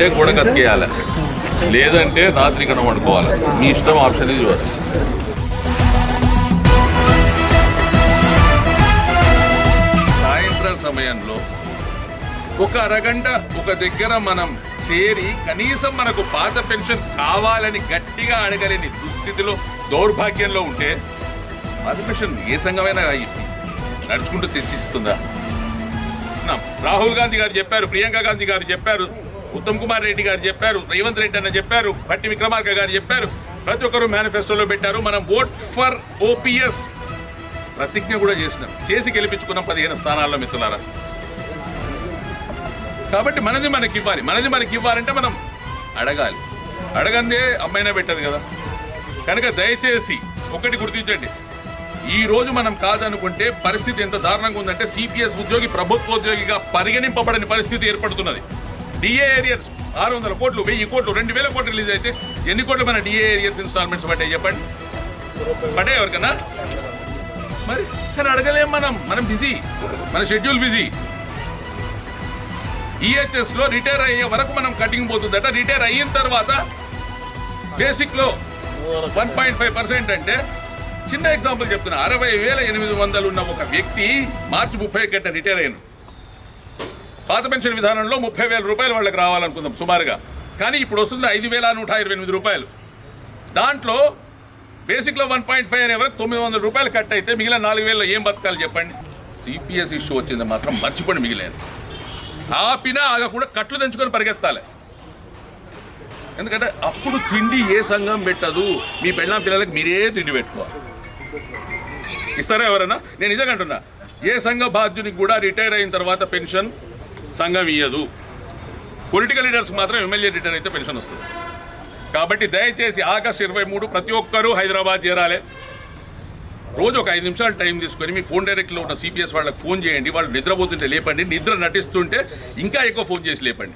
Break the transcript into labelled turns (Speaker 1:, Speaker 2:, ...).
Speaker 1: ఉంటే కూడా కతికేయాలి, లేదంటే రాత్రి ఇక్కడ వండుకోవాలి. మీ ఇష్టం, ఆప్షన్ ఇది వర్స్. సాయంత్రం సమయంలో ఒక అరగంట ఒక దగ్గర మనం చేరి కనీసం మనకు పాత పెన్షన్ కావాలని గట్టిగా అడగలేని దుస్థితిలో, దౌర్భాగ్యంలో ఉంటే పాత పెన్షన్ ఏ సంఘమైనా నడుచుకుంటూ తెచ్చిస్తుందా? రాహుల్ గాంధీ గారు చెప్పారు, ప్రియాంక గాంధీ గారు చెప్పారు, ఉత్తమ్ కుమార్ రెడ్డి గారు చెప్పారు, రేవంత్ రెడ్డి అన్న చెప్పారు, భట్టి విక్రమార్క గారు చెప్పారు, ప్రతి ఒక్కరు మేనిఫెస్టోలో పెట్టారు. మనం ఓట్ ఫర్ ఓపీఎస్ ప్రతిజ్ఞ కూడా చేసినాం, చేసి గెలిపించుకున్నాం 15 స్థానాల్లో మిత్రులారా. కాబట్టి మనది మనకి ఇవ్వాలి. మనది మనకి ఇవ్వాలంటే మనం అడగాలి. అడగందే అమ్మాయినా పెట్టదు కదా. కనుక దయచేసి ఒకటి గుర్తించండి, ఈ రోజు మనం కాదనుకుంటే పరిస్థితి ఎంత దారుణంగా ఉందంటే సిపిఎస్ ఉద్యోగి ప్రభుత్వోద్యోగిగా పరిగణింపబడని పరిస్థితి ఏర్పడుతున్నది. డిఏ ఏరియర్స్ 600 కోట్లు, 1000 కోట్లు, 2000 కోట్లు రిలీజ్ అయితే ఎన్ని కోట్లు మన డిఏ ఏరియర్స్ ఇన్స్టాల్మెంట్స్ పడ్డాయి చెప్పండి? పడ్డాయి ఎవరికన్నా? మరి కానీ అడగలేం. మనం బిజీ, మన షెడ్యూల్ బిజీ. ఈహెచ్ఎస్ లో రిటైర్ అయ్యే వరకు మనం కటింగ్ పోతుందట. రిటైర్ అయిన తర్వాత బేసిక్ లో 1.5% అంటే, చిన్న ఎగ్జాంపుల్ చెప్తున్నా, 60,800 ఉన్న ఒక వ్యక్తి మార్చి 30 గంట రిటైర్ అయ్యాను. పాత పెన్షన్ విధానంలో 30,000 రూపాయలు వాళ్ళకి రావాలనుకుందాం సుమారుగా, కానీ ఇప్పుడు వస్తుంది 5,128 రూపాయలు. దాంట్లో బేసిక్లో 1.5 అనే వరకు 900 రూపాయలు కట్ అయితే మిగిలిన 4,000లో ఏం బతకాలి చెప్పండి? సిపిఎస్ ఇష్యూ వచ్చింది మాత్రం మర్చిపోండి. మిగిలేదు ఆపినా ఆగకుండా కట్లు తెంచుకొని పరిగెత్తాలి. ఎందుకంటే అప్పుడు తిండి ఏ సంఘం పెట్టదు. మీ పెళ్ళాం పిల్లలకి మీరే తిండి పెట్టుకోవాలి. ఇస్తారా ఎవరైనా? నేను నిజంగా అంటున్నా, ఏ సంఘ బాధ్యునికి కూడా రిటైర్ అయిన తర్వాత పెన్షన్ సంఘం ఇయ్యదు. పొలిటికల్ లీడర్స్ మాత్రం ఎమ్మెల్యే రిటైర్ అయితే పెన్షన్ వస్తుంది. కాబట్టి దయచేసి ఆగస్టు 23 ప్రతి ఒక్కరూ హైదరాబాద్ చేరాలి. రోజు ఒక 5 నిమిషాలు టైం తీసుకొని మీ ఫోన్ డైరెక్ట్లో ఉన్న సిపిఎస్ వాళ్ళకి ఫోన్ చేయండి. వాళ్ళు నిద్రపోతుంటే లేపండి, నిద్ర నటిస్తుంటే ఇంకా ఎక్కువ ఫోన్ చేసి లేపండి.